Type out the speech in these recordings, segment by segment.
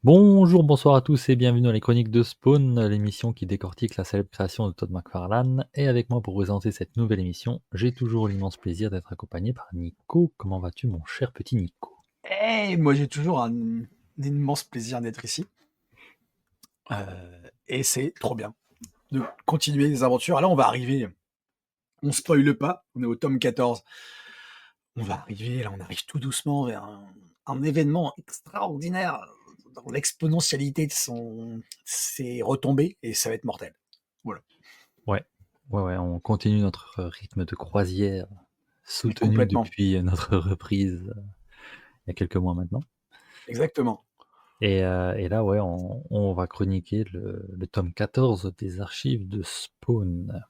Bonjour, bonsoir à tous et bienvenue dans les Chroniques de Spawn, l'émission qui décortique la célèbre création de Todd McFarlane. Et avec moi pour présenter cette nouvelle émission, j'ai toujours l'immense plaisir d'être accompagné par Nico. Comment vas-tu, mon cher petit Nico? Moi j'ai toujours un immense plaisir d'être ici, et c'est trop bien de continuer les aventures. Là, on va arriver, on spoile pas, on est au tome 14. On va arriver, là, on arrive tout doucement vers un événement extraordinaire dans l'exponentialité de ses retombées et ça va être mortel. Voilà, Ouais, ouais, on continue notre rythme de croisière soutenu complètement, depuis notre reprise il y a quelques mois maintenant. exactement. Et là, ouais, on va chroniquer le tome 14 des archives de Spawn.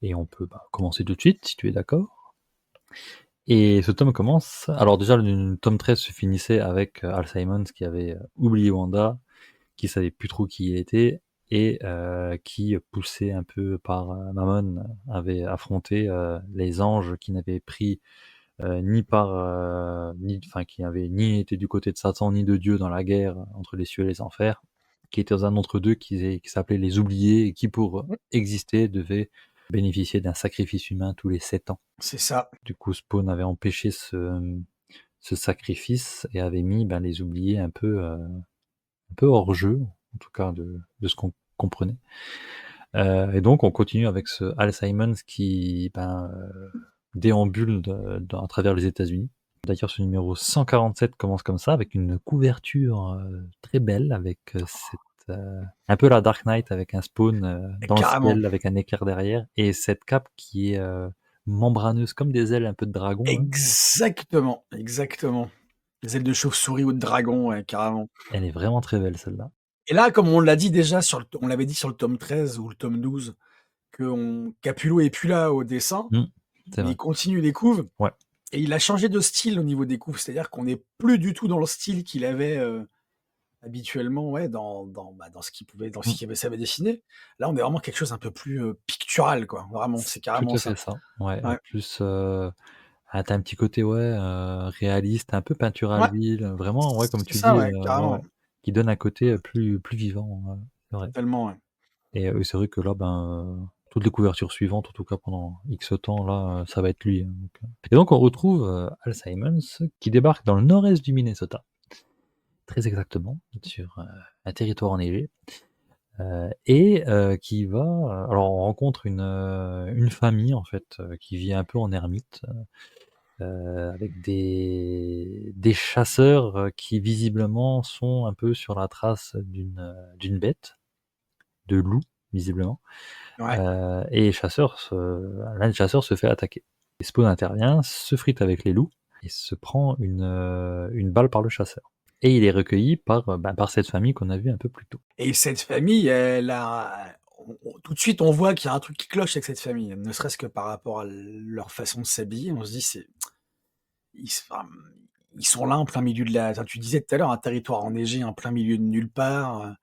Et on peut commencer tout de suite, si tu es d'accord. Et ce tome commence. Alors, déjà, le tome 13 se finissait avec Al Simons qui avait oublié Wanda, qui savait plus trop qui il était, et qui, poussé un peu par Mammon, avait affronté les anges qui n'avaient pris qui n'avaient ni été du côté de Satan ni de Dieu dans la guerre entre les cieux et les enfers, qui était dans un entre-deux qui s'appelait les oubliés, et qui, pour Mmh, exister, devait bénéficier d'un sacrifice humain tous les 7 ans. c'est ça, Du coup, Spawn avait empêché ce sacrifice et avait mis les oubliés un peu hors jeu, en tout cas de ce qu'on comprenait. Et donc, on continue avec ce Al Simons qui déambule à travers les États-Unis. D'ailleurs, ce numéro 147 commence comme ça, avec une couverture très belle, avec un peu la Dark Knight, avec un Spawn dans le carrément. ciel, avec un éclair derrière, et cette cape qui est membraneuse, comme des ailes un peu de dragon, là. Exactement, exactement. Les ailes de chauve-souris ou de dragon, ouais, carrément. Elle est vraiment très belle, celle-là. Et là, comme on l'a dit déjà on l'avait dit sur le tome 13 ou le tome 12, Capullo est plus là au dessin, Mm, c'est mais vrai. il continue les couves Ouais. et il a changé de style au niveau des couves. C'est-à-dire qu'on n'est plus du tout dans le style qu'il avait, habituellement, ouais, dans ce qu'il pouvait dans ce Mm. qu'il savait dessiner. Là, on est vraiment quelque chose un peu plus, pictural, quoi. Vraiment, C'est c'est tout carrément à fait ça. ça. Ouais, Ouais. plus, tu un petit côté, ouais, réaliste, un peu peinture à Ouais, l'huile, vraiment, ouais, comme c'est tu ça, dis, ouais, ouais, carrément, ouais, ouais. qui donne un côté, plus vivant, c'est vrai. Totalement, ouais. Et c'est vrai que là, toutes les couvertures suivantes, en tout cas pendant X temps, là, ça va être lui, hein, donc. Et donc on retrouve, Al Simons qui débarque dans le nord-est du Minnesota, très exactement, sur, un territoire enneigé, et qui va, alors on rencontre une famille, en fait, qui vit un peu en ermite, avec des chasseurs, qui visiblement sont un peu sur la trace d'une bête, de loup, visiblement. Ouais. Et l'un des chasseurs se fait attaquer. Et Spawn intervient, se frite avec les loups et se prend une balle par le chasseur. Et il est recueilli par cette famille qu'on a vue un peu plus tôt. Et cette famille, elle a on tout de suite, on voit qu'il y a un truc qui cloche avec cette famille, ne serait-ce que par rapport à leur façon de s'habiller. On se dit: «C'est ils s enfin, ils sont là en plein milieu de la» enfin, tu disais tout à l'heure, un territoire enneigé en plein milieu de nulle part,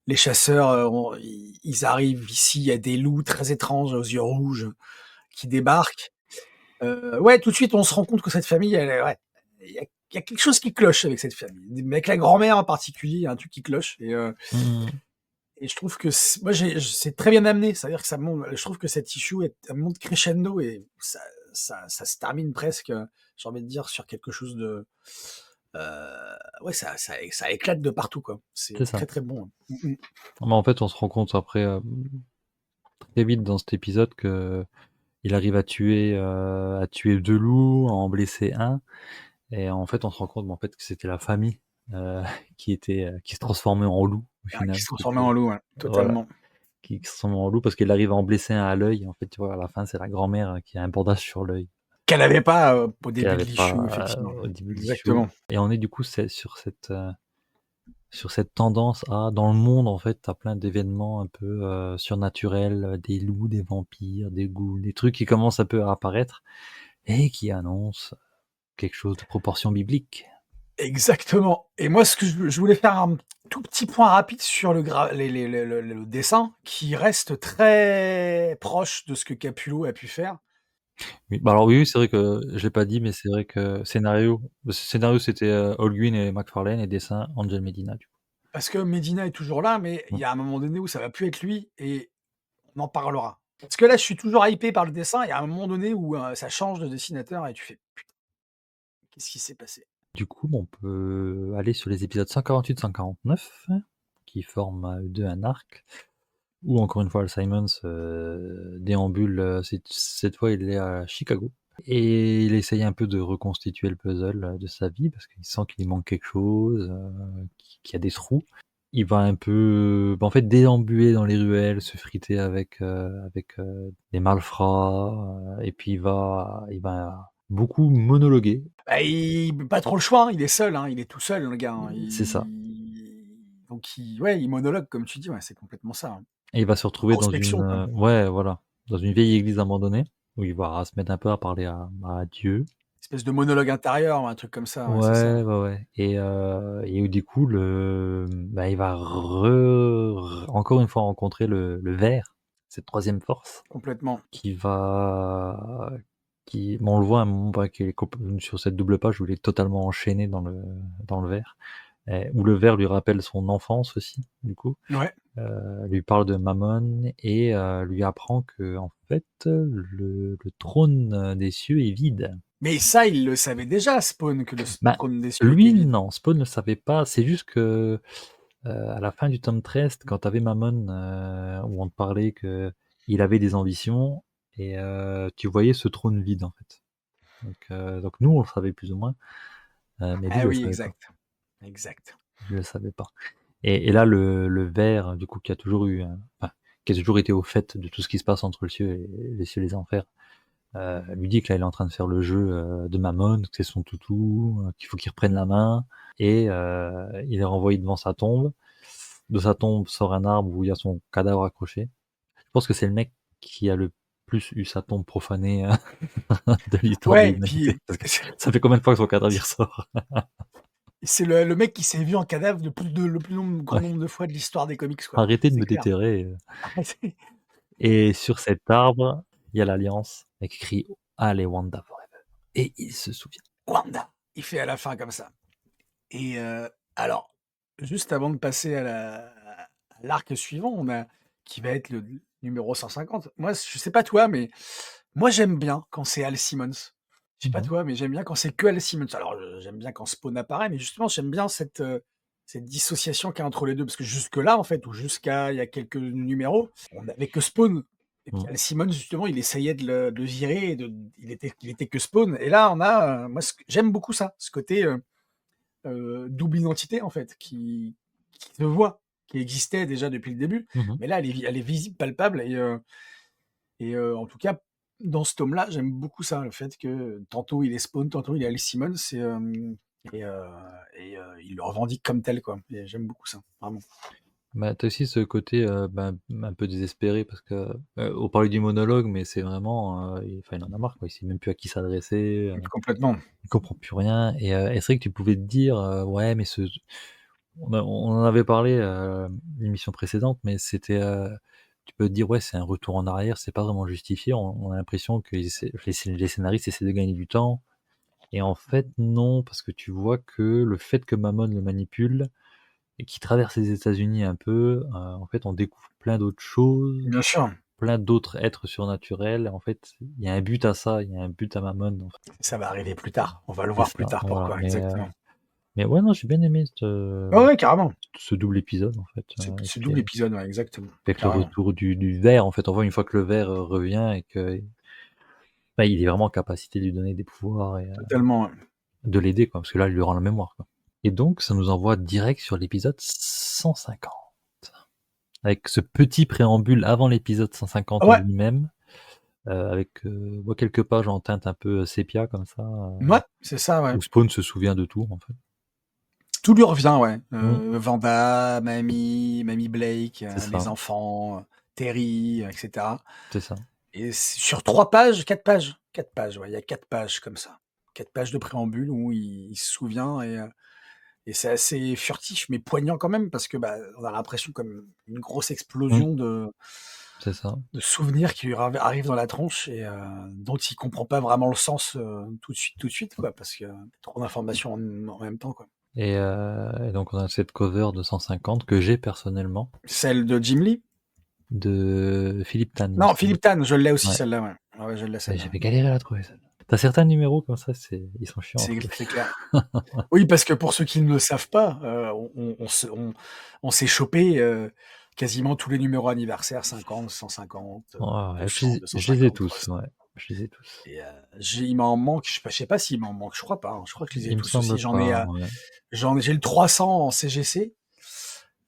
les chasseurs, ils arrivent ici, il y a des loups très étranges aux yeux rouges qui débarquent. Ouais, tout de suite, on se rend compte que cette famille, elle est ouais, il y a quelque chose qui cloche avec cette famille. Mais avec la grand-mère en particulier, il y a un truc qui cloche Mmh. et je trouve que moi c'est très bien amené. C'est-à-dire que ça monte je trouve que cette issue elle monte crescendo et ça se termine presque, j'ai envie de dire sur quelque chose de, ouais ça éclate de partout quoi. C'est C'est ça. très, très bon, hein. Mmh mh. Mais en fait, on se rend compte après, très vite dans cet épisode que il arrive à tuer 2 loups, à en blesser un, et en fait, on se rend compte, en fait, que c'était la famille, heu, qui se transformait en loup, au Ouais, qui final, se qui transformait était en loup, ouais, voilà. totalement. Qui se transforme en loup parce qu'il arrive à en blesser un à l'œil. En fait, tu vois, à la fin, c'est la grand-mère qui a un bandage sur l'œil Qu'elle avait pas, au qu'elle début de avait l'issue, pas effectivement. au début de l'issue. Exactement. Et on est du coup sur cette tendance à dans le monde, en fait, tu plein d'événements un peu, surnaturels, des loups, des vampires, des ghouls, des trucs qui commencent un peu à apparaître et qui annoncent quelque chose de proportion biblique. Exactement et moi ce que je voulais faire un tout petit point rapide sur le gra les le dessin qui reste très proche de ce que Capullo a pu faire. Oui, alors oui, c'est vrai que je l'ai pas dit, mais c'est vrai que scénario, c'était, Holguin et McFarlane, et dessin Angel Medina, du coup. parce que Medina est toujours là, mais il Mmh. y a un moment donné où ça va plus être lui et on en parlera. Parce que là, je suis toujours hypé par le dessin et il y a un moment donné où, ça change de dessinateur et tu fais: «Putain, qu'est-ce qui s'est passé?» Du coup, on peut aller sur les épisodes 148-149 qui forment à eux 2 un arc où encore une fois Al Simmons, déambule, cette fois il est à Chicago et il essaye un peu de reconstituer le puzzle, de sa vie parce qu'il sent qu'il lui manque quelque chose, qu'il y a des trous. Il va un peu, en fait, déambuler dans les ruelles, se friter avec des malfrats, et puis il va beaucoup monologuer. Bah, il pas trop le choix, hein, il est seul, hein, il est tout seul le gars, hein. C'est ça. Il monologue comme tu dis, ouais, c'est complètement ça, hein. Et il va se retrouver dans une, Introspection, quoi. ouais, voilà, dans une vieille église abandonnée où il va se mettre un peu à parler à Dieu. Espèce de monologue intérieur ou un truc comme ça, ouais, c'est ça. Ouais, ouais, ouais, et où du coup il va encore une fois rencontrer le ver, cette troisième force Complètement. qui va qui bon, on le voit à un moment, qu'il est sur cette double page où il est totalement enchaîné dans le ver, où le ver lui rappelle son enfance aussi, du coup. Ouais. Lui parle de Mammon et lui apprend que en fait, le trône des cieux est vide. Mais ça, il le savait déjà, Spawn, que le Bah, trône des cieux était lui vide. non, Spawn ne savait pas, c'est juste que, à la fin du tome 13, quand tu avais Mammon, où on te parlait qu'il avait des ambitions et tu voyais ce trône vide, en fait. Donc nous, on le savait plus ou moins, mais lui, il Ah le oui, savait pas. exact, exact. Il le savait pas. Et là, le ver, du coup, qui a toujours eu, enfin, qui a toujours été au fait de tout ce qui se passe entre le ciel et les cieux et les enfers, lui dit que là, il est en train de faire le jeu, de Mammon, que c'est son toutou, qu'il faut qu'il reprenne la main, et il est renvoyé devant sa tombe. De sa tombe sort un arbre où il y a son cadavre accroché. Je pense que c'est le mec qui a le plus eu sa tombe profanée, de l'histoire de Ouais, puis l'humanité, parce que ça fait combien de fois que son cadavre y ressort? c'est le mec qui s'est vu en cadavre le plus grand Ouais. nombre de fois de l'histoire des comics, quoi. Arrêtez de C'est me clair. déterrer, C'est et sur cet arbre, il y a l'Alliance avec écrit «Allez Wanda forever», et il se souvient. Wanda, il fait à la fin comme ça et alors, juste avant de passer à l'arc suivant, on a qui va être le numéro 150. Moi, je sais pas toi, mais moi, j'aime bien quand c'est Al Simmons. Je sais pas Mmh. toi, mais j'aime bien quand c'est que Al Simmons. Alors, j'aime bien quand Spawn apparaît, mais justement, j'aime bien cette dissociation qu'il y a entre les 2 parce que jusque-là, en fait, ou jusqu'à il y a quelques numéros, on n'avait que Spawn et puis Mmh. Al Simmons, justement, il essayait de le virer et il était que Spawn et là, on a, moi, j'aime beaucoup ça, ce côté, double identité, en fait, qui se voit, qui existait déjà depuis le début, Mmh. mais là, elle est visible, palpable en tout cas, dans ce tome-là, j'aime beaucoup ça, le fait que tantôt il est Spawn, tantôt il est Alice Simmons et heu il le revendique comme tel, quoi et j'aime beaucoup ça, vraiment. Bah, tu aussi ce côté, un peu désespéré parce que, on parlait du monologue, mais c'est vraiment, il en a marre, quoi. Il sait même plus à qui s'adresser, Complètement. il comprend plus rien, et c'est vrai que tu pouvais te dire, «Ouais, mais on en avait parlé, l'émission précédente, mais c'était, tu peux te dire: «Ouais, c'est un retour en arrière, c'est pas vraiment justifié». On a l'impression que les scénaristes essaient de gagner du temps, et en fait, non, parce que tu vois que le fait que Mammon le manipule et qu'il traverse les États-Unis un peu, en fait, on découvre plein d'autres choses, Bien sûr, plein d'autres êtres surnaturels. En fait, il y a un but à ça, il y a un but à Mammon, en fait. ça va arriver plus tard. On va le C'est voir plus ça, tard voilà, pourquoi, exactement. mais ouais, non, j'ai bien aimé Ouais, ouais, carrément. ce double épisode, en fait, Ce double épisode, ouais, exactement, avec le carrément. retour du ver, en fait. On voit une fois que le ver, revient et que, bah, il est vraiment en capacité de lui donner des pouvoirs et Totalement, ouais. de l'aider, quoi, parce que là, il lui rend la mémoire, quoi, et donc ça nous envoie direct sur l'épisode 150, avec ce petit préambule avant l'épisode 150 en Ouais, lui-même, avec, ouais, quelques pages en teinte un peu, sépia comme ça, mouais, c'est ça, ouais. où Spawn se souvient de tout, en fait. Tout lui revient, ouais. Mmh, Vanda, Mamie Blake, c'est les ça, enfants, Terry, et cetera c'est ça. et sur 3 pages, 4 pages, ouais, il y a 4 pages comme ça. 4 pages de préambule où il se souvient et c'est assez furtif mais poignant quand même parce que, bah, on a l'impression comme une grosse Mmh, explosion c'est ça. de souvenirs qui lui arrivent dans la tronche et dont il comprend pas vraiment le sens, tout de suite, quoi, parce que trop d'informations en même temps, quoi. Et donc on a cette cover de 150 que j'ai personnellement, Celle de Jim Lee? de Philippe Tan, il me Non, semble. Philippe Tan, je l'ai aussi Ouais, celle-là, ouais. Ah ouais, je l'ai mais celle-là. j'avais galéré à la trouver celle-là. Tu certains numéros comme ça, ils sont chiants à C'est trouver. c'est clair. Oui, parce que pour ceux qui ne le savent pas, on s'est chopé, quasiment tous les numéros anniversaires, 50, 150, Ouais, ouais, 200, je les ai 250, tous, 300 ouais, je les ai tous. et il m'en manque, je sais pas s'il m'en manque, je crois pas, hein, je crois que je les ai Il me tous semble aussi. pas, ouais. J'ai le 300 en CGC,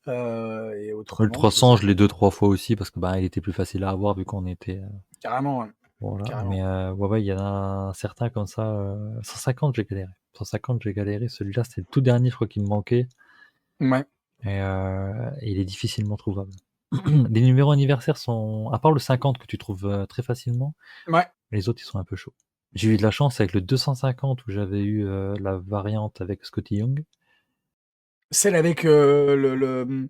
et Le autrement, je les 300, ai je l'ai 2-3 fois aussi parce que, bah, il était plus facile à avoir vu qu'on était, carrément, ouais, voilà. carrément. Mais ouais, ouais, il y en a certains comme ça, 150, j'ai galéré. 150, j'ai galéré. Celui-là, c'était le tout dernier, je crois qu'il me manquait Ouais, et il est difficilement trouvable. Les numéros anniversaires sont à part le 50 que tu trouves, très facilement, ouais, les autres, ils sont un peu chauds. J'ai eu de la chance avec le 250 où j'avais eu, la variante avec Scotty Young. celle avec, le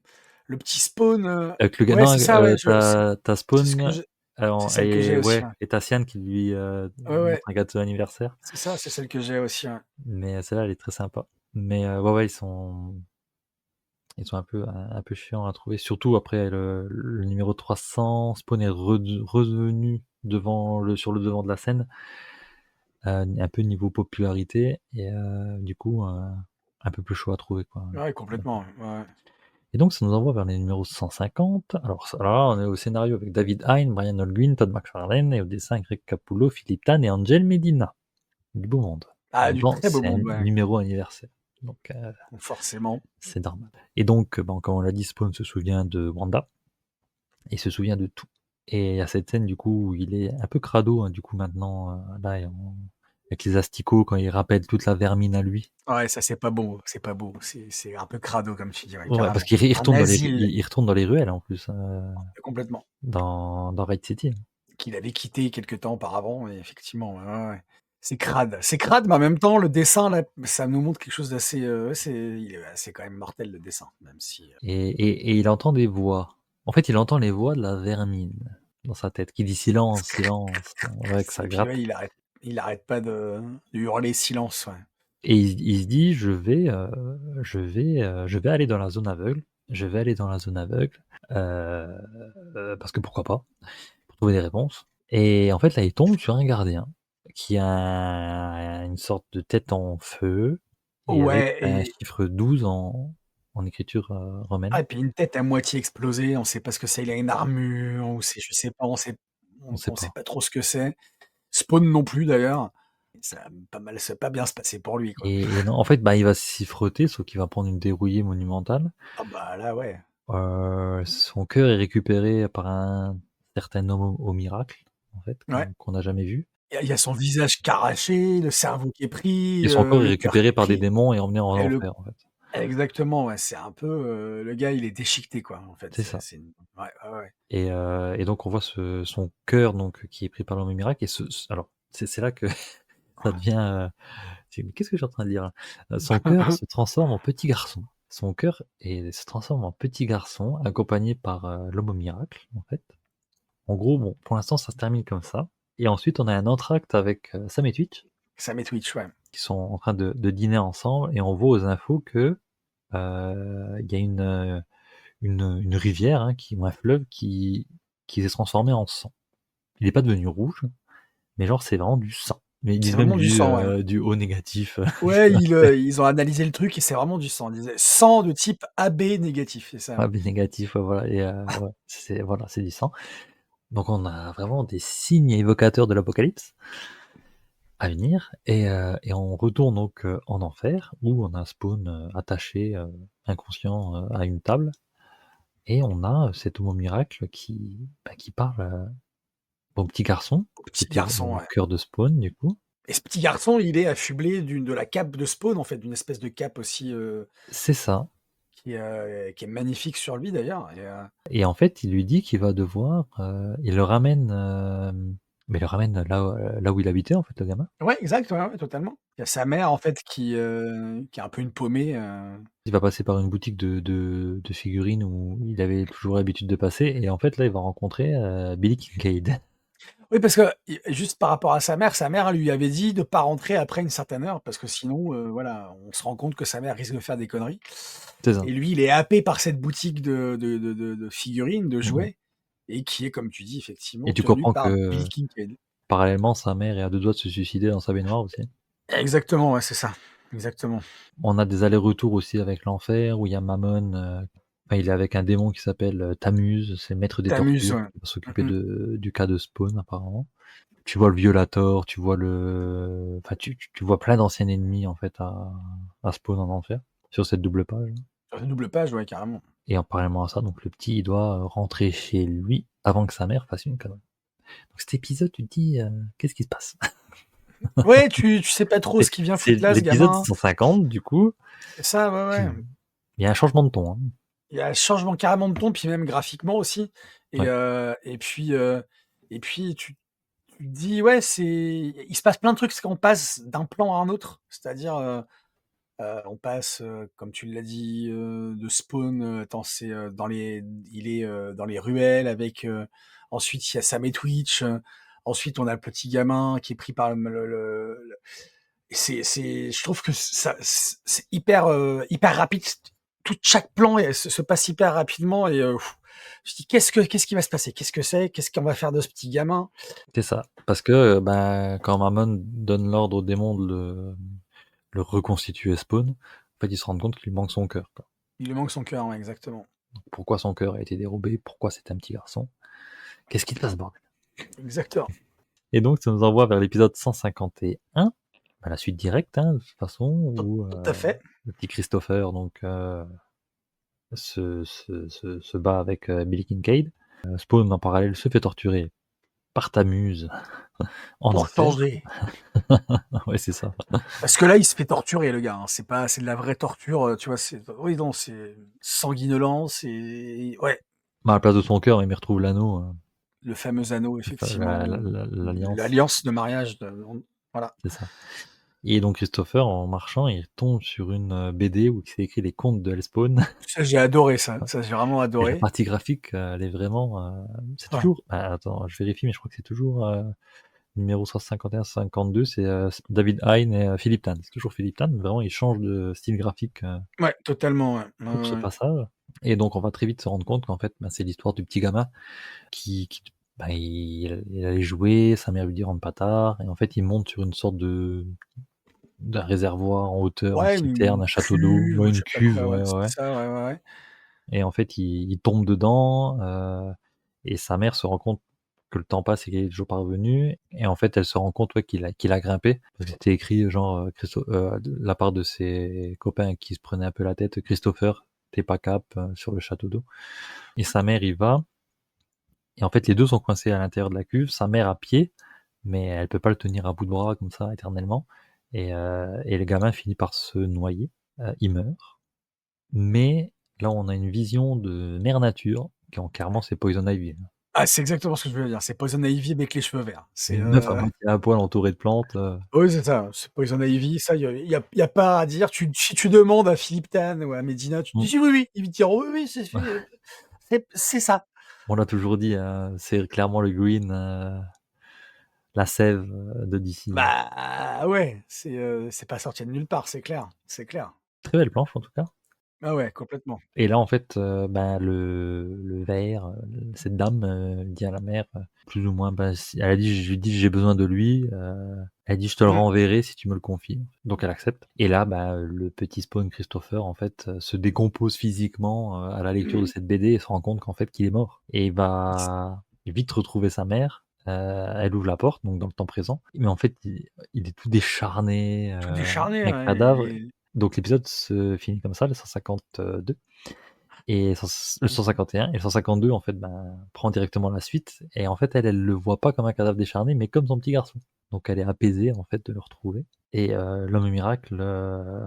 petit Spawn, Avec le gars ouais, non, c'est ça, ouais, tu c'est ce que Spawn, c'est celle que et j'ai aussi, ouais, ouais. et tu Sian qui lui, Ouais, montre ouais, un gâteau d'anniversaire. c'est ça, c'est celle que j'ai aussi, ouais. Mais celle-là, elle est très sympa. Mais ouais, ouais, ils sont un peu chiants à trouver. Surtout après le numéro 300, Spawn est revenu sur le devant de la scène, un peu niveau popularité et du coup, un peu plus chaud à trouver, quoi. Ouais, complètement, ouais, ouais. Et donc ça nous envoie vers les numéros 150. Alors là, on est au scénario avec David Hein, Brian Holguin, Todd McFarlane et au dessin Greg Capullo, Philippe Tan et Angel Medina. Du beau monde. Ah, du Bon, très beau c'est un monde, ouais, numéro anniversaire, donc forcément. c'est normal. Et donc, bon, comme on l'a dit, Spawn se souvient de Wanda, il se souvient de tout. Et il y a cette scène du coup où il est un peu crado, hein, du coup maintenant, là, avec les asticots, quand il rappelle toute la vermine à lui. Ouais, ça, c'est pas beau, c'est pas beau. C'est un peu crado comme tu dis, ouais, Ouais, parce carrément. qu'il Un asile, il retourne dans les ruelles en plus, complètement, dans Raid City. qu'il avait quitté quelque temps auparavant et effectivement, ouais, ouais, ouais. C'est crade, mais en même temps, le dessin, là, ça nous montre quelque chose d'assez, ouais, c'est quand même mortel, le dessin, même si, Et il entend des voix. En fait, il entend les voix de la vermine dans sa tête qui dit silence, silence, ouais, que ça et puis, gratte. ouais, il arrête pas de hurler «silence», ouais. Et il se dit, je vais aller dans la zone aveugle. Je vais aller dans la zone aveugle parce que pourquoi pas, pour trouver des réponses. Et en fait, là, il tombe sur un gardien qui a une sorte de tête en feu et avec Ouais un et chiffre 12 en écriture romaine. ah et puis une tête à moitié explosée, on sait pas ce que c'est, il a une armure ou c'est je sais pas, On sait on sait pas. pas trop ce que c'est. Spawn non plus d'ailleurs. Ça va pas bien se passer pour lui, quoi. Et non, en fait, bah, il va s'y frotter, sauf qu'il va prendre une dérouillée monumentale. Ah bah là, ouais. Son cœur est récupéré par un certain homme au miracle, en fait, Ouais. qu'on n'a jamais vu. Il y a son visage qu'arraché, le cerveau qui est pris, Et son corps est le cœur qui récupéré est par des pris démons et emmené en et le enfer, en fait. exactement, ouais, c'est un peu, le gars il est déchiqueté, quoi, en fait. C'est ça. C'est une ouais, ouais, ouais. Et donc on voit son cœur donc qui est pris par l'homme au miracle et alors c'est là que ça devient, mais qu'est-ce que je suis en train de dire là? Son cœur se transforme en petit garçon. Son cœur se transforme en petit garçon accompagné par, l'homme au miracle, en fait. En gros, bon, pour l'instant, ça se termine comme ça. Et ensuite, on a un entracte avec Sam et Twitch Ça met Twitch, ouais. qui sont en train de dîner ensemble et on voit aux infos que il y a une rivière, hein, ou un fleuve qui s'est transformé en sang. Il n'est pas devenu rouge, mais genre c'est vraiment du sang. Mais ils C'est disent même vraiment du sang, ouais. du O négatif. Ouais, ils ont analysé le truc et c'est vraiment du sang. Ils disaient: «Sang de type AB négatif», c'est ça, Ah, ouais. B négatif, ouais, voilà. Et ouais, c'est du sang. Donc on a vraiment des signes évocateurs de l'apocalypse à venir et on retourne donc en enfer où on a Spawn attaché inconscient à une table et on a cet homme miracle qui parle au petit garçon qui Petit était garçon, au ouais. cœur de Spawn du coup. Et ce petit garçon, il est affublé de la cape de Spawn, en fait, d'une espèce de cape aussi, C'est ça. qui est magnifique sur lui d'ailleurs Et en fait il lui dit qu'il va devoir il le ramène mais il le ramène là où il habitait en fait le gamin. ouais, exact, ouais, ouais, totalement. Il y a sa mère, en fait, qui est un peu une paumée, Il va passer par une boutique de figurines où il avait toujours l'habitude de passer et en fait là il va rencontrer Billy Kincaid. Oui, parce que juste par rapport à sa mère lui avait dit de pas rentrer après une certaine heure parce que sinon, voilà, on se rend compte que sa mère risque de faire des conneries C'est ça. et lui, il est happé par cette boutique de figurines, de Mmh. jouets et qui est, comme tu dis, Et effectivement, tu tenue comprends par que, Bill Kincaid. parallèlement, sa mère est à 2 doigts de se suicider dans sa baignoire aussi. Exactement, ouais, c'est ça. Exactement. On a des allers-retours aussi avec l'enfer où il y a Mammon, enfin, il est avec un démon qui s'appelle, Tammuz, c'est le maître des T'amuses, tortures, ouais. qui va s'occuper Mmh mh. du cas de Spawn apparemment. Tu vois le Violator, tu vois enfin tu vois plein d'anciens ennemis en fait à Spawn en enfer, sur cette double page. Sur une double page, ouais, carrément. Et en parallèlement à ça, donc le petit, il doit, rentrer chez lui avant que sa mère fasse une connerie. Donc cet épisode, tu te dis, qu'est-ce qui se passe? Ouais, tu sais pas trop ce qu'il vient C'est foutre là, ce l'épisode gamin. 150 du coup. C'est ça, ouais, Tu ouais. Il y a un changement de ton, hein. Il y a un changement carrément de ton, puis même graphiquement aussi Ouais, et puis tu te dis: «Ouais, c'est il se passe plein de trucs», parce qu'on passe d'un plan à un autre. C'est-à-dire, on passe, comme tu l'as dit, de Spawn, attends, c'est, dans les ruelles avec, ensuite il y a Sam et Twitch, ensuite on a le petit gamin qui est pris par le et c'est je trouve que ça c'est hyper, hyper rapide. Chaque plan se passe hyper rapidement et je dis: «Qu'est-ce qui va se passer? Qu'est-ce que c'est? Qu'est-ce qu'on va faire de ce petit gamin?» c'est ça. Parce que, ben, quand Mammon donne l'ordre au démon de le reconstituer Spawn, en fait, il se rend compte qu'il lui manque son cœur, quoi. Il lui manque son cœur, ouais, exactement. Pourquoi son cœur a été dérobé? Pourquoi c'est un petit garçon? Qu'est-ce qui se passe, bordel? Exactement. Et donc ça nous envoie vers l'épisode 151, bah, la suite directe, hein, de toute façon, Tout où, tout à fait. le petit Christopher donc, se bat avec, Billy Kincaid. Spawn en parallèle se fait torturer par Tammuz en Pour enfer. changer. Ouais, c'est ça. Parce que là, il se fait torturer le gars, hein. C'est de la vraie torture, tu vois? Oui, non, c'est sanguinolent, c'est ouais, Bah, à la place de son cœur, il me retrouve l'anneau, le fameux anneau enfin effectivement, l'alliance, l'alliance de mariage voilà. c'est ça. Et donc Christopher, en marchant, il tombe sur une, BD où c'est écrit les contes de Spawn. Ça, j'ai adoré ça, j'ai vraiment Et la adoré. partie graphique, elle est vraiment, c'est Ouais. toujours, attends, je vérifie, mais je crois que c'est toujours, numéro 151-152, c'est, David Hein et Philippe Tan. C'est toujours Philippe Tan, vraiment il change de style graphique, Ouais, totalement, ouais. Ouais, pour ouais, ce ouais. passage. Et donc on va très vite se rendre compte qu'en fait, bah, c'est l'histoire du petit gamin qui bah, il allait jouer, sa mère lui dit: «Rentre pas tard», et en fait il monte sur une sorte d'un réservoir en hauteur, une Ouais, citerne, une un château d'eau, cuve ouais, ou je une sais pas quoi, cuve, ouais, ouais, ouais, c'est ouais. ça, ouais, ouais, ouais. Et en fait il tombe dedans, et sa mère se rend compte que le temps passe et qu'il est toujours pas revenu, et en fait elle se rend compte, ouais, qu'il a grimpé parce que c'était écrit genre, de la part de ses copains qui se prenaient un peu la tête: «Christopher, tu pas cap, sur le château d'eau», et sa mère y va, et en fait les 2 sont coincés à l'intérieur de la cuve, sa mère à pied, mais elle peut pas le tenir à bout de bras comme ça éternellement, et le gamin finit par se noyer, il meurt. Mais là on a une vision de mère nature, clairement c'est Poison Ivy, là. Ah, c'est exactement ce que je voulais dire, c'est Poison Ivy avec les cheveux verts. C'est, Une meuf à moitié à poil entourée de plantes, oui, c'est ça, c'est Poison Ivy, ça, il y a pas à dire. Si tu demandes à Philippe Tan ou à Medina, tu te mmh. dis: «Oui, oui», ils vont te dire: «Oui, oui, c'est fait, c'est ça». On l'a toujours dit, hein, c'est clairement le green, la sève, de DC. Bah, ouais, c'est pas sorti de nulle part, c'est clair, c'est clair. Très belle planche en tout cas. Ah ouais, complètement. Et là en fait, ben le vert, cette dame, dit à la mère, plus ou moins, ben si elle a dit je lui dis: «J'ai besoin de lui», elle dit: «Je te le Mmh. renverrai si tu me le confies». Donc elle accepte, et là, bah, le petit Spawn Christopher en fait, se décompose physiquement, à la lecture de cette BD, et se rend compte qu'en fait qu'il est mort, et il Il va vite retrouver sa mère. Elle ouvre la porte, donc dans le temps présent, mais en fait il est tout décharné, tout décharné, un ouais, cadavre. Donc l'épisode se finit comme ça, le 152. Et le 151 et le 152 en fait, ben, prend directement la suite, et en fait elle le voit pas comme un cadavre décharné, mais comme son petit garçon. Donc elle est apaisée en fait de le retrouver, et l'homme miracle,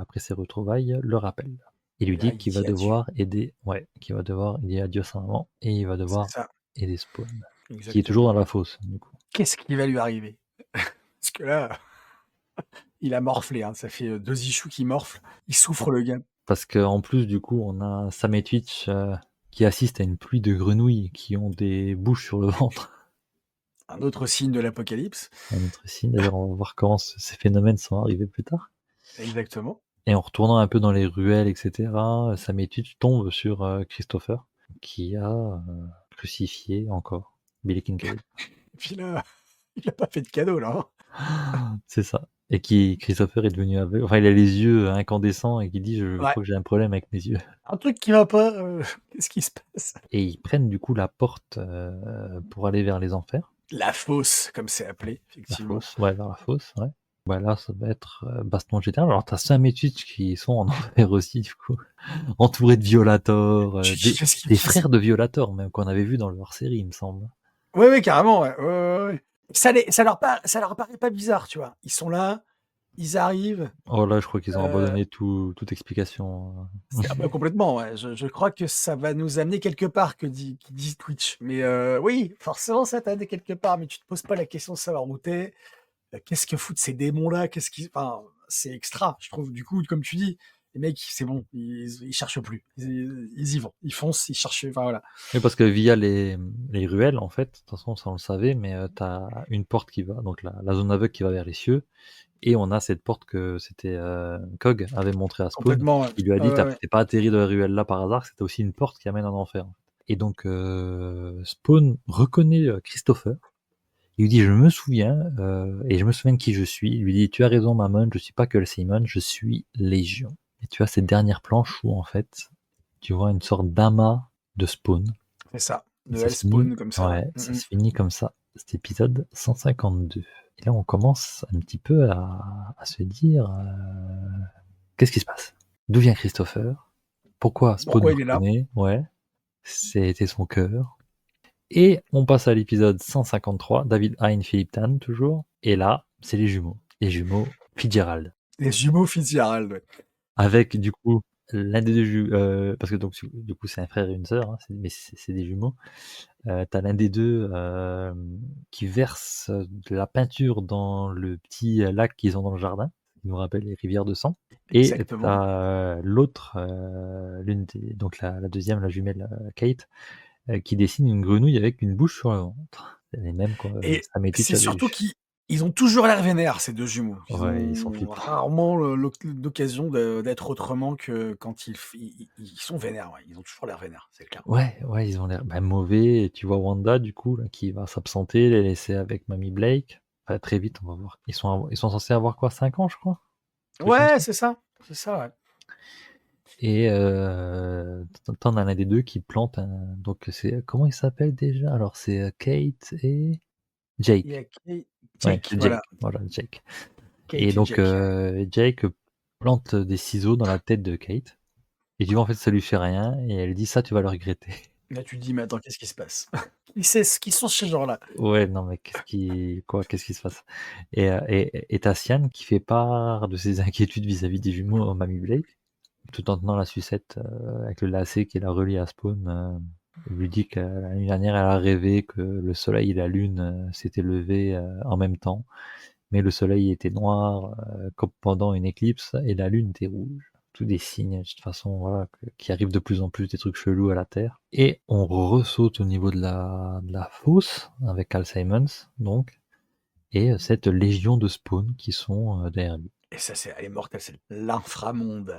après ses retrouvailles, le rappelle et lui et là, dit il qu'il va dit adieu. devoir aider, ouais, qu'il va devoir il dit adieu à sa maman, et il va C'est devoir ça, aider Spawn, qui est toujours exactement. dans la fosse du coup. Qu'est-ce qui va lui arriver? Parce que là, il a morflé, hein, ça fait, 2 issues qui morflent. Il souffre le gars. Parce qu'en plus du coup on a Sam et Twitch, qui assistent à une pluie de grenouilles qui ont des bouches sur le ventre. Un autre signe de l'apocalypse. Un autre signe. D'ailleurs, on va voir comment ces phénomènes sont arrivés plus tard. Exactement. Et en retournant un peu dans les ruelles, etc., Sam et Tuch tombe sur Christopher, qui a crucifié encore Billy Kincaid. Et puis là, il a pas fait de cadeau, là. C'est ça. Et Christopher est devenu aveugle. Enfin, il a les yeux incandescents et qui dit je Ouais. crois que j'ai un problème avec mes yeux. Un truc qui va pas, qu'est-ce qui se passe? Et ils prennent du coup la porte pour aller vers les enfers. La fosse, comme c'est appelé, La effectivement. fosse, ouais, vers la fosse, ouais. Bah là, ça va être baston général. Alors, t'as Sam et Twitch qui sont en enfer aussi, du coup, entourés de Violators, Qu'est-ce qui des passe? frères de Violators, même qu'on avait vu dans leur série, il me semble. Ouais, carrément, ouais. Ça leur paraît pas bizarre, tu vois. Ils sont là, ils arrivent. Oh là, je crois qu'ils ont Euh, abandonné toute explication. complètement, ouais. Je crois que ça va nous amener quelque part, qui dit Twitch. Mais oui, forcément, ça t'a amené quelque part, mais tu te poses pas la question de savoir où t'es. Qu'est-ce que foutent ces démons-là? Enfin, c'est extra, je trouve. Du coup, comme tu dis, les mecs, c'est bon, ils cherchent plus. Ils y vont, ils foncent, ils cherchent. Enfin voilà. Oui, parce que via les ruelles, en fait, de toute façon, ça on le savait, mais t'as une porte qui va, donc la zone aveugle qui va vers les cieux, et on a cette porte que c'était Cog avait montré à Spawn. Complètement. Ouais. Il lui a dit, Ouais. t'es pas atterri dans la ruelle là par hasard, c'était aussi une porte qui amène en enfer. Et donc Spawn reconnaît Christopher. Il lui dit, je me souviens, et je me souviens de qui je suis. Il lui dit, tu as raison, Mammon, je suis pas que le Simon, je suis Légion. Et tu as cette dernière planche où, en fait, tu vois une sorte d'amas de Spawn. C'est ça. Et De ça se finit, Hellspawn comme ça. ouais, ça se finit comme ça, cet épisode 152. Et là, on commence un petit peu à se dire, qu'est-ce qui se passe? D'où vient Christopher? Pourquoi Spawn Pourquoi le il est là? reconnaît? Ouais, c'était son cœur. Et on passe à l'épisode 153, David Hein, Philip Tan, toujours. Et là, c'est les jumeaux. Les jumeaux Fitzgerald. Les jumeaux Fitzgerald. Ouais. Avec, du coup, l'un des deux parce que donc, du coup, c'est un frère et une sœur, hein, mais c'est des jumeaux. T'as l'un des deux qui verse de la peinture dans le petit lac qu'ils ont dans le jardin, qui nous rappelle les rivières de sang. Et Exactement. t'as l'autre, donc la deuxième, la jumelle Kate, qui dessine une grenouille avec une bouche sur le ventre. C'est les mêmes, quoi. Et Ça m'étude, c'est j'avais surtout eu. qu'ils ont toujours l'air vénères, ces deux jumeaux. Ils Ouais, ils sont ont flippants. rarement l'occasion d'être autrement que quand ils sont vénères. Ouais. Ils ont toujours l'air vénères, c'est clair. Ouais, ils ont l'air mauvais. Et tu vois Wanda, du coup, là, qui va s'absenter, les laisser avec Mamie Blake. Enfin, très vite, on va voir. Ils sont censés avoir quoi, 5 ans, je crois? Un truc comme Ouais, ça. c'est ça. C'est ça, ouais. Et t'en as l'un des deux qui plante un. Donc, c'est. Comment il s'appelle déjà? Alors, c'est Kate et Il y a Jake. Ouais, Jake, c'est voilà. Jake. Voilà, Jake. Et Kate et donc, Jake. Jake plante des ciseaux dans la tête de Kate. Et tu vois, en fait, ça lui fait rien. Et elle dit, ça, tu vas le regretter. Là, tu te dis, mais attends, qu'est-ce qui se passe? Qui sont ces gens-là? Ouais, non, mais qu'est-ce qui se passe? Et t'as Sian qui fait part de ses inquiétudes vis-à-vis des jumeaux en Mamie Blake, tout en tenant la sucette avec le lacet qui la relie à Spawn. Il lui dit que l'année dernière, elle a rêvé que le soleil et la lune s'étaient levés en même temps, mais le soleil était noir comme pendant une éclipse et la lune était rouge. Tous des signes, de toute façon, voilà, qui arrivent de plus en plus des trucs chelous à la Terre. Et on ressaute au niveau de la fosse avec Carl Simons, donc, et cette légion de spawns qui sont derrière lui. Et ça, elle est mortelle, c'est l'inframonde.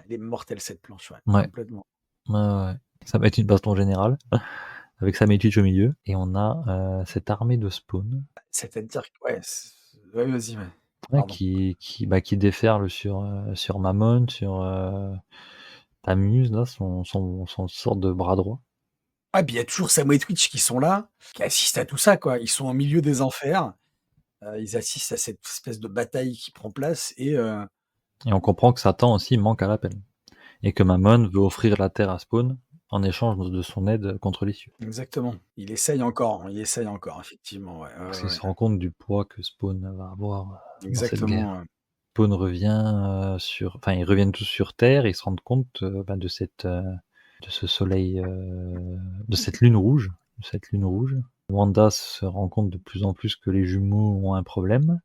Elle est mortelle, cette planche, ouais, Ouais, complètement. ouais. Ça va être une baston générale, avec Sam et Twitch au milieu, et on a cette armée de spawns C'est-à-dire que, ouais, ouais, vas-y, ouais. ouais, Pardon. qui déferle sur Mammon, sur Tamuz, là, son sorte de bras droit. Ah, puis il y a toujours Sam et Twitch qui sont là, qui assistent à tout ça, quoi. Ils sont au milieu des enfers, ils assistent à cette espèce de bataille qui prend place Et on comprend que Satan aussi manque à l'appel. Et que Mammon veut offrir la terre à Spawn en échange de son aide contre les cieux. exactement. Il essaye encore, effectivement, ouais, Parce qu'il se rend compte du poids que Spawn va avoir dans cette exactement, guerre. Spawn revient enfin, ils reviennent tous sur Terre et ils se rendent compte de ce soleil, de cette lune rouge. Wanda se rend compte de plus en plus que les jumeaux ont un problème.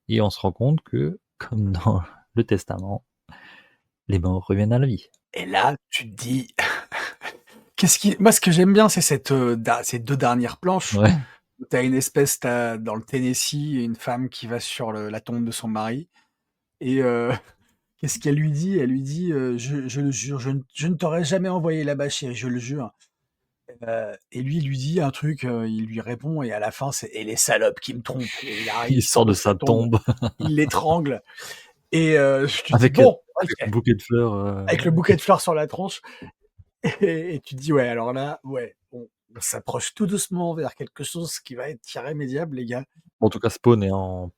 Et on se rend compte que, comme dans le Testament, les morts reviennent à la vie. et là, tu te dis moi, ce que j'aime bien, c'est ces 2 dernières planches Ouais. T'as une espèce t'as dans le Tennessee, une femme qui va sur la tombe de son mari et qu'est-ce qu'elle lui dit? Elle lui dit, «Je le jure, je ne t'aurais jamais envoyé là-bas chérie, je le jure». Et lui, il lui dit un truc, il lui répond et à la fin, c'est: «Et les salopes qui me trompent» et il arrive, Il il sort sort de de sa sa tombe, tombe il l'étrangle et tu te dis: avec, «Bon, avec un OK», bouquet de fleurs, avec le bouquet de fleurs sur la tronche et tu te dis: «Ouais, alors là, ouais, on s'approche tout doucement vers quelque chose qui va être irrémédiable les gars». en tout cas, Spawn est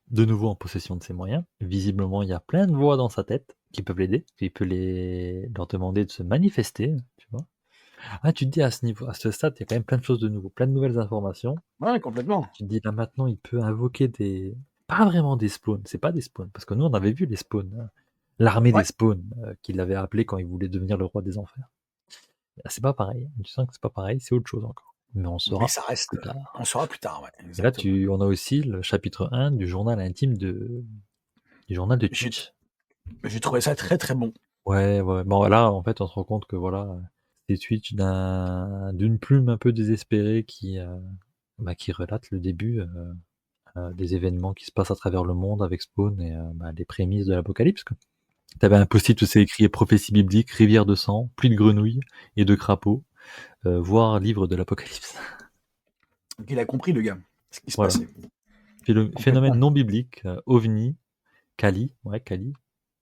de nouveau en possession de ses moyens. Visiblement, il y a plein de voix dans sa tête qui peuvent l'aider. Il peut leur demander de se manifester, tu vois? Ah, tu te dis à ce stade, il y a quand même plein de choses de nouveau, plein de nouvelles informations. Ouais, complètement. Tu te dis là maintenant, il peut invoquer pas vraiment des spawns, c'est pas des spawns, parce que nous on avait vu les spawns, hein. L'armée des Ouais, spawns, qu'il avait appelé quand il voulait devenir le roi des enfers. Là, c'est pas pareil, hein. Tu sens que c'est pas pareil, c'est autre chose encore. Mais on mais saura ça reste, plus tard. on saura plus tard, ouais, Et là, exactement. on a aussi le chapitre 1 du journal intime du journal de J'ai Twitch. j'ai trouvé ça très, très bon. Ouais, ouais. Bon, là, en fait, on se rend compte que voilà, c'est Twitch d'une plume un peu désespérée qui relate le début des événements qui se passent à travers le monde avec Spawn et les prémices de l'apocalypse, quoi. T'avais un post-it où c'est écrit prophétie biblique, rivière de sang, pluie de grenouilles et de crapauds, voire livre de l'apocalypse. Donc il a compris le gars, ce qui se Voilà. passait. Phénomène Complètement. non biblique, ovni, Kali, ouais, Kali,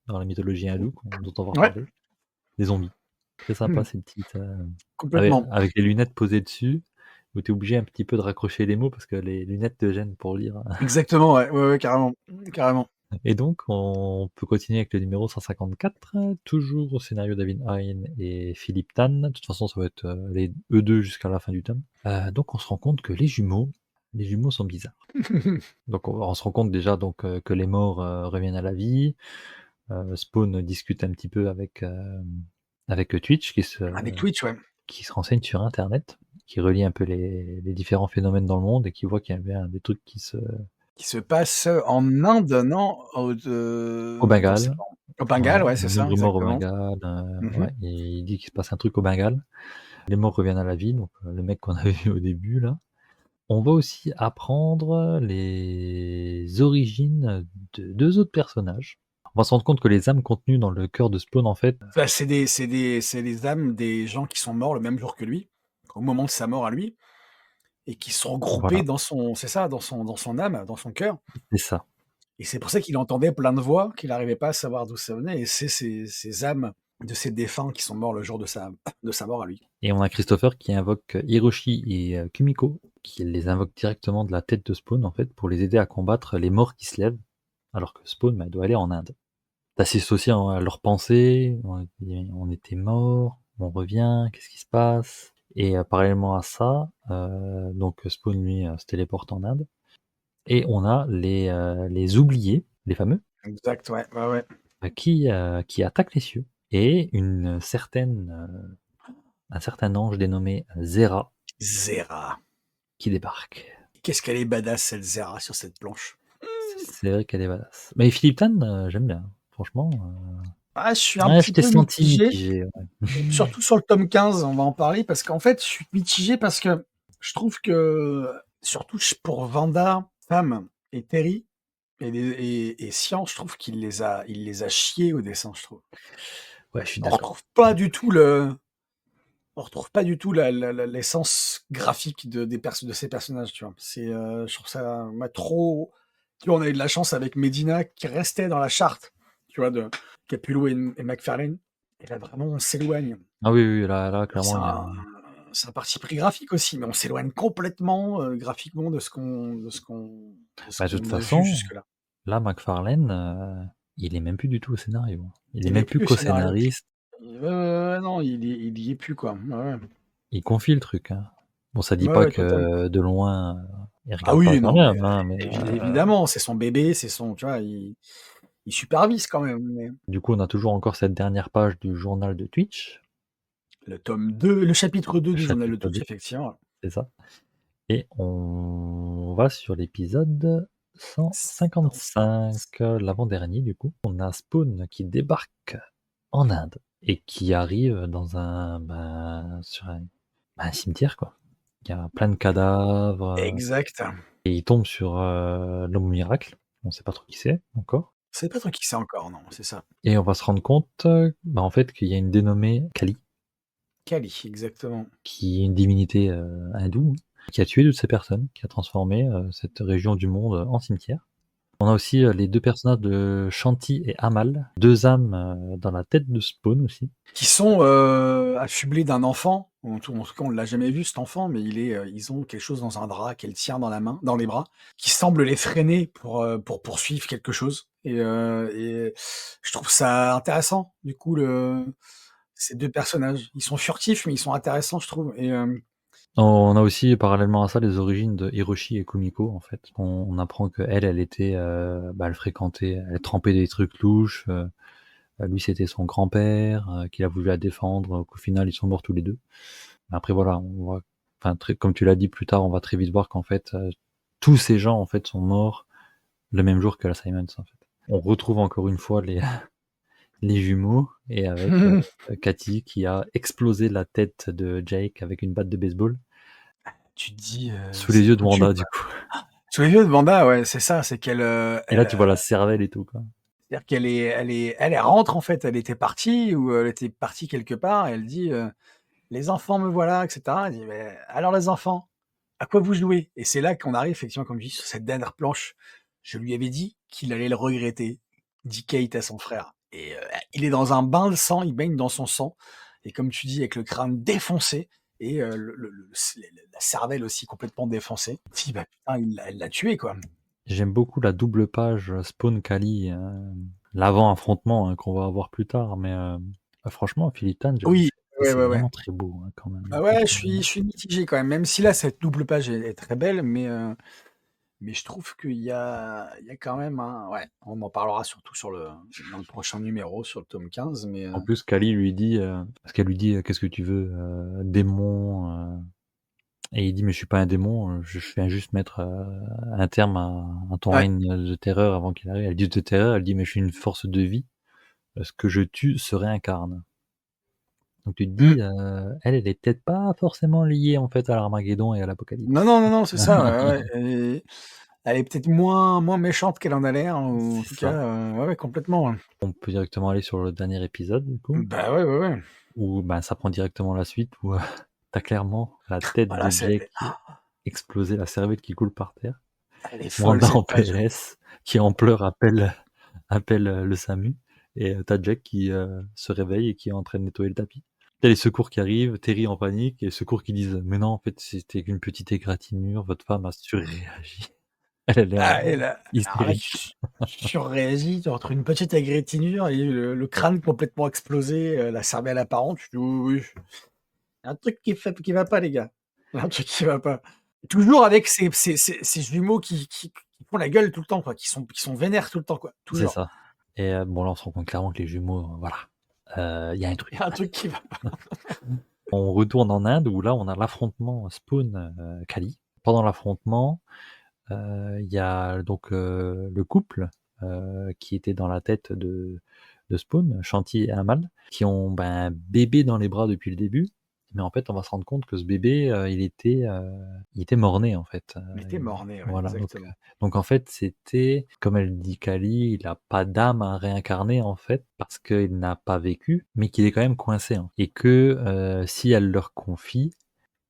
dans la mythologie hindoue, dont on va Ouais, reparler, des zombies. Très sympa ces petites. complètement. Avec les lunettes posées dessus, où tu es obligé un petit peu de raccrocher les mots parce que les lunettes te gênent pour lire. Exactement, ouais, ouais, ouais, carrément, carrément. Et donc, on peut continuer avec le numéro 154, toujours au scénario David Hein et Philippe Tan. De toute façon, ça va être eux deux jusqu'à la fin du tome. Donc, on se rend compte que les jumeaux sont bizarres. Donc, on se rend compte déjà donc, que les morts reviennent à la vie. Spawn discute un petit peu avec Twitch, Avec Twitch, ouais. qui se renseigne sur Internet, qui relie un peu les différents phénomènes dans le monde et qui voit qu'il y a bien des trucs Qui se passe en Inde, non? au Attends, c'est Bengale. pas au Ouais, Bengale, ouais, c'est un ça, nombre de morts au exactement. Bengale, Mmh. ouais, et il dit qu'il se passe un truc au Bengale. Les morts reviennent à la vie, donc le mec qu'on avait vu au début là. On va aussi apprendre les origines de 2 autres personnages. On va se rendre compte que les âmes contenues dans le cœur de Spawn, en fait, Bah, c'est les âmes des gens qui sont morts le même jour que lui, au moment de sa mort à lui et qui sont regroupés voilà, dans son c'est ça, dans son âme, dans son cœur c'est ça. et c'est pour ça qu'il entendait plein de voix, qu'il n'arrivait pas à savoir d'où ça venait et c'est ces âmes de ces défunts qui sont morts le jour de sa mort à lui. Et on a Christopher qui invoque Hiroshi et Kumiko, qui les invoque directement de la tête de Spawn, en fait, pour les aider à combattre les morts qui se lèvent, alors que Spawn doit aller en Inde. T'assistes aussi à leurs pensées, on était morts, on revient, qu'est-ce qui se passe? Et parallèlement à ça, donc Spawn lui se téléporte en Inde, et on a les oubliés, les fameux, Exact, ouais, ouais, ouais. qui attaquent les cieux, et un certain ange dénommé Zera Zera. qui débarque. Qu'est-ce qu'elle est badass cette Zera sur cette planche. C'est vrai qu'elle est badass. Mais Philippe Tan, j'aime bien, franchement. Ah, je suis un Ouais, je petit t'ai peu senti mitigé, mitigé, ouais. surtout sur le tome 15, on va en parler parce qu'en fait, je suis mitigé parce que je trouve que, surtout pour Vanda, Femme et Terry et Sian, je trouve il les a chiés au dessin, je trouve. Ouais, je suis On d'accord. retrouve pas du tout le on retrouve pas du tout l'essence graphique de ces personnages, tu vois? Je trouve ça, trop tu vois, on a eu de la chance avec Medina qui restait dans la charte, tu vois, de Capullo et McFarlane et là, vraiment, on s'éloigne. Ah oui, oui, là, clairement, C'est il y a. un parti pris graphique aussi, mais on s'éloigne complètement, graphiquement de ce Bah, de toute qu'on a vu façon, jusque-là. là, McFarlane, il est même plus du tout au scénario. Il est Il est même plus plus scénario. co-scénariste. Non, il y est plus, quoi. Ouais, ouais. Il confie le truc, hein. Bon, ça dit Ouais, pas ouais, totalement. que de loin, il Ah regarde pas oui, quand non, mais même, hein, mais évidemment, c'est son bébé, c'est son tu vois, il supervise quand même, mais du coup, on a toujours encore cette dernière page du journal de Twitch, le chapitre 2 le du journal de chapitre Twitch, 2, effectivement. c'est ça. Et on va sur l'épisode 155, l'avant-dernier du coup. On a Spawn qui débarque en Inde et qui arrive sur un cimetière, quoi. Il y a plein de cadavres, Exact. et il tombe sur, l'homme miracle. On sait pas trop qui c'est encore C'est pas toi qui sais encore, non, c'est ça. et on va se rendre compte, bah, en fait, qu'il y a une dénommée Kali, Kali, exactement. qui est une divinité, hindoue, qui a tué toutes ces personnes, qui a transformé, cette région du monde en cimetière. On a aussi, les 2 personnages de Shanti et Amal, 2 âmes, dans la tête de Spawn aussi. Qui sont, affublés d'un enfant, en tout cas on l'a jamais vu cet enfant, mais ils ont quelque chose dans un drap qu'elle tient dans la main dans les bras, qui semble les freiner pour poursuivre quelque chose et je trouve ça intéressant, du coup, ces 2 personnages. Ils sont furtifs, mais ils sont intéressants, je trouve et On a aussi, parallèlement à ça, les origines de Hiroshi et Kumiko, en fait. On apprend qu'elle, elle était, bah, elle fréquentait, elle trempait des trucs louches, lui, c'était son grand-père, qu'il a voulu la défendre, qu'au final, ils sont morts tous les 2. Après voilà, on va enfin très comme tu l'as dit plus tard, on va très vite voir qu'en fait, tous ces gens, en fait, sont morts le même jour que la Simons, en fait. On retrouve encore une fois les les jumeaux et avec, Cathy qui a explosé la tête de Jake avec une batte de baseball tu te dis, sous les c'est yeux de foutu, Wanda, quoi. du coup. Sous les yeux de Wanda, ouais, c'est ça, c'est qu'elle, Et là, tu vois la cervelle et tout, quoi. c'est-à-dire elle rentre, en fait, elle était partie ou elle était partie quelque part et elle dit, «Les enfants, me voilà» et cetera. Elle dit: «Mais alors les enfants, à quoi vous jouez?» Et c'est là qu'on arrive effectivement, comme je dis, sur cette dernière planche. «Je lui avais dit qu'il allait le regretter», dit Kate à son frère et il est dans un bain de sang, il baigne dans son sang et comme tu dis, avec le crâne défoncé et la cervelle aussi complètement défoncée. Tu te dis: «Bah, putain, elle l'a tué, quoi». J'aime beaucoup la double page, Spawn Kali, l'avant-affrontement, hein, qu'on va avoir plus tard, mais, bah, franchement, Philippe Tan, Oui, ouais, c'est ouais, ouais. vraiment très beau, hein, quand même, Bah, hein, ouais, franchement. je suis mitigé quand même, même si là, cette double page est très belle, mais je trouve qu'il y a quand même un ouais, on en parlera surtout dans le prochain numéro, sur le tome 15, En plus, Kali lui dit, parce qu'elle lui dit: «Qu'est-ce que tu veux, démon?» Et il dit: «Mais je suis pas un démon, je viens juste mettre, un terme à ton ouais. règne de terreur avant qu'il arrive». Elle dit: «De terreur», elle dit: «Mais je suis une force de vie, ce que je tue se réincarne». Donc tu te Mmh. dis, elle est peut-être pas forcément liée, en fait, à l'Armageddon et à Non, l'Apocalypse. non, non, non, c'est ça, ouais, ouais et elle est peut-être moins méchante qu'elle en a l'air, ou en C'est tout cas, ça. ouais, ouais, complètement, ouais. On peut directement aller sur le dernier épisode, du coup, Bah, ouais, ouais, ouais. où, ben, ça prend directement la suite, où, tu clairement la tête Voilà, de c'est Jake explosée, la cervelle qui coule par terre. elle est folle Wanda en cette page. PLS, qui en pleurs appelle, le SAMU et tu Jack qui, se réveille et qui est en train de nettoyer le tapis. Tu les secours qui arrivent, Terry en panique et les secours qui disent: «Mais non, en fait, c'était qu'une petite égratignure, votre femme a surréagi». Elle est Ah en et là alors là, hystérique. tu surréagis entre une petite égratignure et le crâne complètement explosé, la cervelle apparente, tu dis: «Oui, oui, il y a un truc qui va pas les gars, il y a un truc qui va pas». Toujours avec ces jumeaux qui font la gueule tout le temps quoi, qui sont vénères tout le temps quoi, C'est toujours. ça et bon, là, on se rend compte clairement que les jumeaux, voilà, il y a un Il truc. y a un truc qui va pas. On retourne en Inde où là, on a l'affrontement Spawn, Kali. Pendant l'affrontement, il y a donc, le couple, qui était dans la tête de Spawn, Shanti et Amal, qui ont, ben, un bébé dans les bras depuis le début. Mais en fait, on va se rendre compte que ce bébé, il était mort-né, en fait, Il était mort-né, ouais, voilà, exactement. donc en fait, c'était comme elle dit Kali, il a pas d'âme à réincarner, en fait, parce qu'il n'a pas vécu, mais qu'il est quand même coincé, hein et que, si elle leur confie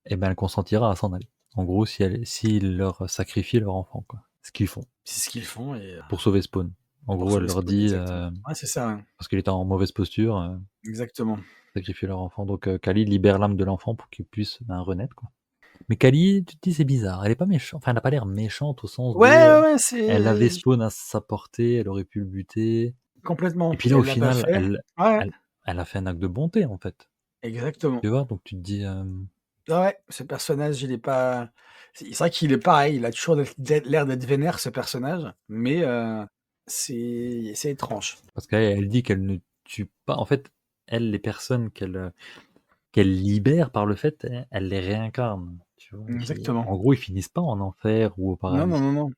et ben, elle consentira à s'en aller. En gros, s'ils leur sacrifient leur enfant, quoi. Ce qu'ils font C'est ce qu'ils font pour sauver Spawn. En pour gros, elle sauver leur Spawn, dit, exactement. Ouais, c'est ça, ouais, parce qu'il était en mauvaise posture, exactement. sacrifier leur enfant. Donc, Kali libère l'âme de l'enfant pour qu'il puisse, ben, renaître, quoi. Mais Kali, tu te dis, c'est bizarre. Elle est pas méchante. Enfin, elle a pas l'air méchante au sens Ouais, de, ouais, ouais, elle avait c'est Spawn à sa portée, elle aurait pu le buter. complètement Et puis et là, au elle l'a pas final, fait. Ouais, elle a fait un acte de bonté, en fait. exactement. Tu vois? Donc tu te dis, Ouais, ouais, ce personnage, il est pas c'est vrai qu'il est pareil, il a toujours l'air d'être vénère ce personnage, mais c'est étrange. parce qu'elle dit qu'elle ne tue pas. En fait, elle, les personnes qu'elle libère par le fait, elle les réincarne, tu vois? Qui Exactement. en gros, ils finissent pas en enfer ou au Non, non, paradis. non, non.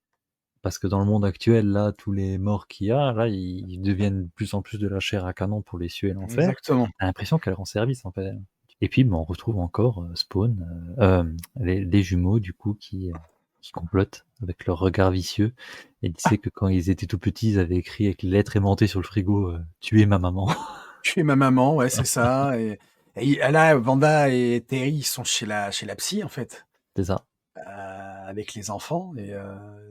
Parce que dans le monde actuel, là, tous les morts qu'il y a, là, ils deviennent de plus en plus de la chair à canon pour les cieux et l'enfer. Exactement. Tu as l'impression qu'elle rend service, en fait. Et puis, on retrouve encore Spawn, les jumeaux du coup qui complotent avec leur regard vicieux et disaient que quand ils étaient tout petits, ils avaient écrit avec les lettres aimantées sur le frigo «Tuez ma maman». Tu es ma maman, ouais, c'est ça et là, Wanda et Terry, ils sont chez la psy, en fait, C'est ça. avec les enfants et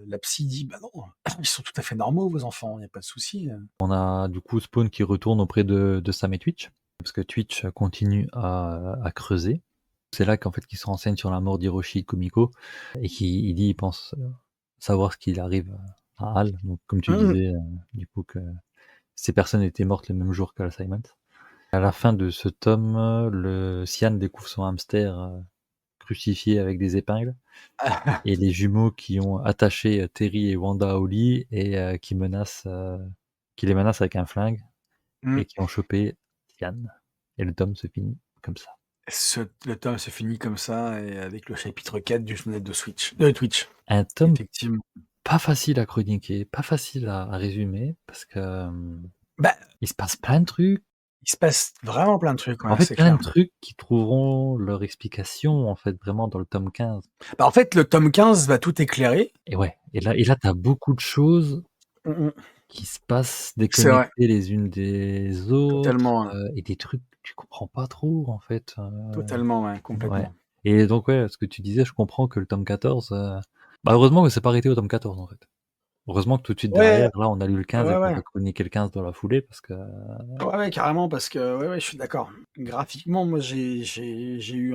la psy dit: «Bah non, ils sont tout à fait normaux vos enfants, il y a pas de souci». On a du coup Spawn qui retourne auprès de Sam et Twitch, parce que Twitch continue à creuser. C'est là qu'en fait qu'il se renseigne sur la mort d'Hiroshi Kumiko et il dit il pense savoir ce qu'il arrive à Hal. Donc comme tu Mmh. disais, du coup que ces personnes étaient mortes le même jour qu'Al Simons. À la fin de ce tome, le Cyan découvre son hamster crucifié avec des épingles et les jumeaux qui ont attaché Terry et Wanda au lit et qui les menacent avec un flingue Mmh. et qui ont chopé Cyan. Et le tome se finit comme ça. Le tome se finit comme ça et avec le chapitre 4 du journal de Twitch, Un tome effectivement. pas facile à chroniquer, pas facile à résumer parce que, Bah, il se passe plein de trucs. il se passe vraiment plein de trucs, En ouais, fait, c'est plein clair. de trucs qui trouveront leur explication, en fait, vraiment dans le tome 15. Bah, en fait, le tome 15 va tout éclairer. Et ouais, et là, tu as beaucoup de choses Mmh mh. qui se passent C'est vrai, déconnectées les unes des autres, totalement, et des trucs que tu comprends pas trop, en fait, totalement, ouais, ouais. complètement. Et donc ouais, ce que tu disais, je comprends que le tome 14, bah, heureusement que c'est pas arrêté au tome 14, en fait. Heureusement que tout de suite Ouais, derrière, là, on a lu le 15 et ouais, qu'on ouais. va chroniquer le 15 dans la foulée parce que Ouais, ouais, carrément, parce que ouais, ouais, je suis d'accord. Graphiquement, moi, j'ai eu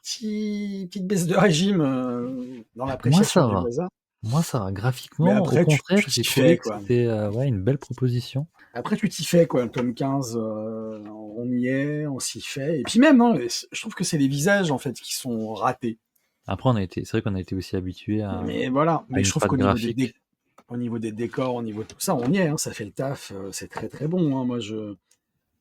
petite baisse de régime, dans moi l'appréciation ça du va. Blazar, Moi ça va. mais Graphiquement, au après contraire, tu j'ai t'y trouvé fais, que quoi. c'était, ouais, une belle proposition. Après tu t'y fais, quoi. Le tome 15, on y est, on s'y fait et puis même, hein, je trouve que c'est les visages, en fait, qui sont ratés. Après c'est vrai qu'on a été aussi habitués Mais voilà, à mais je une trouve patte qu'au niveau des graphique. au niveau des décors, au niveau de tout ça, on y est, hein, ça fait le taf, c'est très, très bon, hein.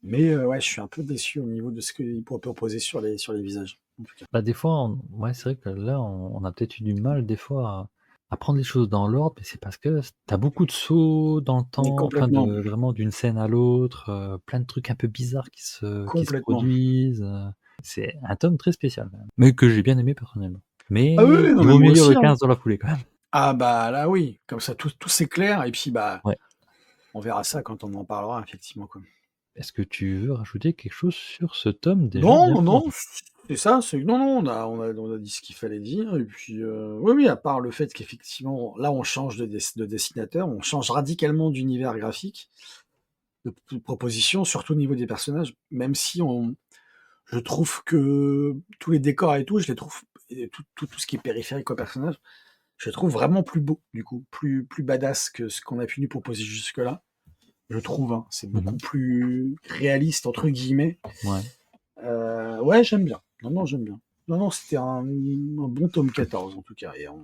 Mais ouais, je suis un peu déçu au niveau de ce qu'ils pourraient proposer sur les visages, en tout cas. Bah, des fois, ouais, c'est vrai que là, on a peut-être eu du mal des fois à prendre les choses dans l'ordre, mais c'est parce que tu beaucoup de sauts dans le Mais temps, enfin complètement, de vraiment d'une scène à l'autre, plein de trucs un peu bizarres qui se complètement. produisent, c'est un tome très spécial quand même, mais que j'ai bien aimé personnellement. Ah oui, Mais oui, non, il mais vaut moi mieux lire le aussi, hein. 15 dans la foulée quand même. Ah bah là, oui, comme ça tout s'éclaire et puis bah, Ouais. on verra ça quand on en parlera effectivement, quoi. Est-ce que tu veux rajouter quelque chose sur ce tome déjà Non, bien non, non, commencé? c'est ça, c'est non, non, on a dit ce qu'il fallait dire et puis, oui, oui, à part le fait qu'effectivement, là, on change de dessinateur, on change radicalement d'univers graphique, de proposition, surtout au niveau des personnages, même si on je trouve que tous les décors et tout, je les trouve et tout ce qui est périphérique au personnage, je les trouve vraiment plus beaux, du coup, plus badass que ce qu'on a pu nous proposer jusque-là. Je trouve, hein. C'est beaucoup Mmh. plus «réaliste» entre guillemets. Ouais. Ouais, j'aime bien. Non, non, j'aime bien. Non, non, c'était un bon tome 14 en tout cas et on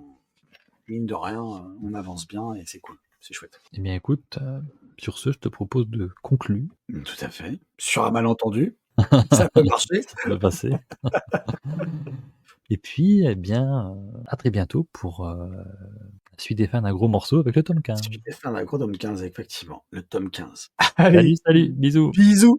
mine de rien, on avance bien et c'est cool, c'est chouette. Eh bien écoute, sur ce, je te propose de conclure. Tout à fait. Sur un malentendu, ça peut marcher. Ça peut passer. Et puis, eh bien, à très bientôt pour, la suite des fins d'un gros morceau avec le tome 15. Suite et fin d'un gros tome 15, effectivement, le tome 15. Salut, Allez, salut, bisous. bisous!